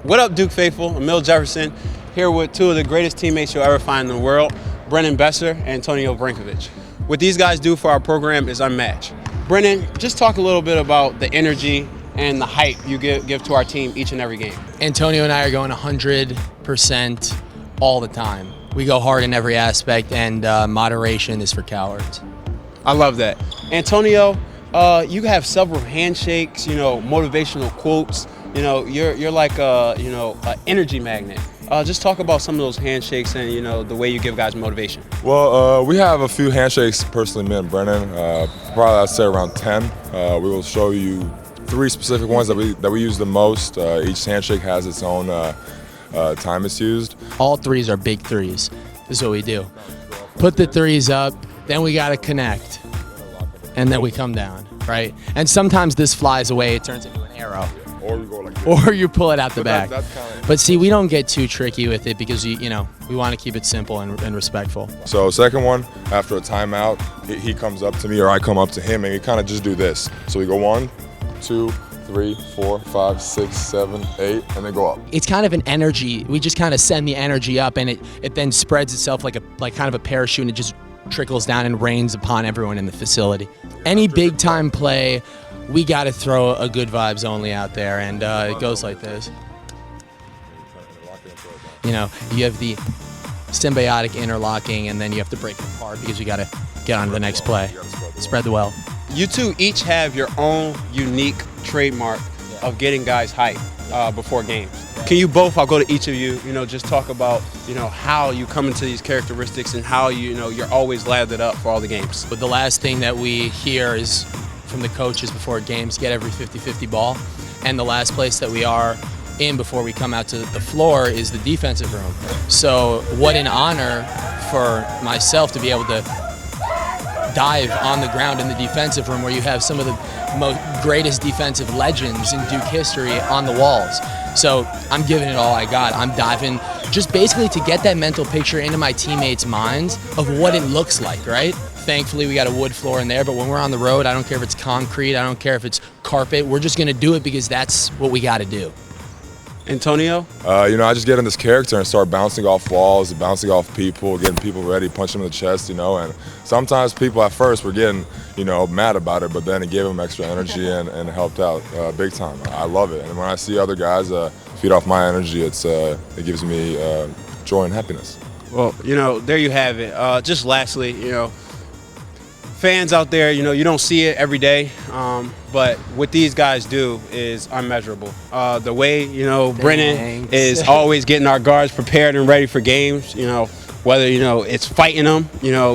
What up, Duke faithful? Emil Jefferson here with two of the greatest teammates you'll ever find in the world, Brennan and Antonio Brankovic. What these guys do for our program is unmatched. Brennan, just talk a little bit about the energy and the hype you give to our team each and every game. Antonio and I are going 100% all the time. We go hard in every aspect, and moderation is for cowards. I love that. Antonio, you have several handshakes, motivational quotes. You're like an energy magnet. Just talk about some of those handshakes and the way you give guys motivation. Well, we have a few handshakes personally, me and Brennan. Probably I'd say around 10. We will show you 3 specific ones that we use the most. Each handshake has its own time it's used. All threes are big threes. This is what we do. Put the threes up, then we got to connect, and then we come down, right? And sometimes this flies away, it turns into an arrow. Or you go like this. Or you pull it out the back. That's kinda... But see, we don't get too tricky with it because we want to keep it simple and respectful. So second one, after a timeout, he comes up to me or I come up to him and we kind of just do this. So we go 1, 2, 3, 4, 5, 6, 7, 8, and then go up. It's kind of an energy. We just kind of send the energy up, and it then spreads itself like kind of a parachute, and it just trickles down and rains upon everyone in the facility. Any big time play, we got to throw a good vibes only out there, and it goes like this. You have the symbiotic interlocking, and then you have to break it apart because we got to get on to the next play. Spread the well. You two each have your own unique trademark of getting guys hyped before games. Can you both, I'll go to each of you, just talk about, how you come into these characteristics and how, you're always lathered up for all the games. But the last thing that we hear is from the coaches before games, get every 50-50 ball. And the last place that we are in before we come out to the floor is the defensive room. So what an honor for myself to be able to dive on the ground in the defensive room where you have some of the greatest defensive legends in Duke history on the walls. So I'm giving it all I got. I'm diving just basically to get that mental picture into my teammates' minds of what it looks like, right? Thankfully, we got a wood floor in there, but when we're on the road, I don't care if it's concrete, I don't care if it's carpet, we're just gonna do it because that's what we gotta do. Antonio? I just get in this character and start bouncing off walls, bouncing off people, getting people ready, punching them in the chest, and sometimes people at first were getting, mad about it, but then it gave them extra energy and it helped out big time. I love it. And when I see other guys feed off my energy, it gives me joy and happiness. Well, there you have it. Just lastly, fans out there, you don't see it every day, but what these guys do is unmeasurable. The way, Brennan is always getting our guards prepared and ready for games, whether, it's fighting them,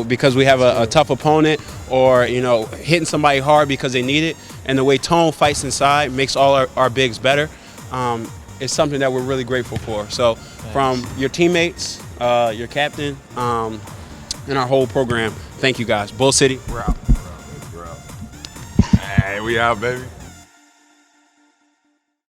because we have a tough opponent or, hitting somebody hard because they need it. And the way Tone fights inside makes all our bigs better. It's something that we're really grateful for. So from your teammates, your captain, and our whole program, thank you guys. Bull City, we're out. Hey, we out, baby.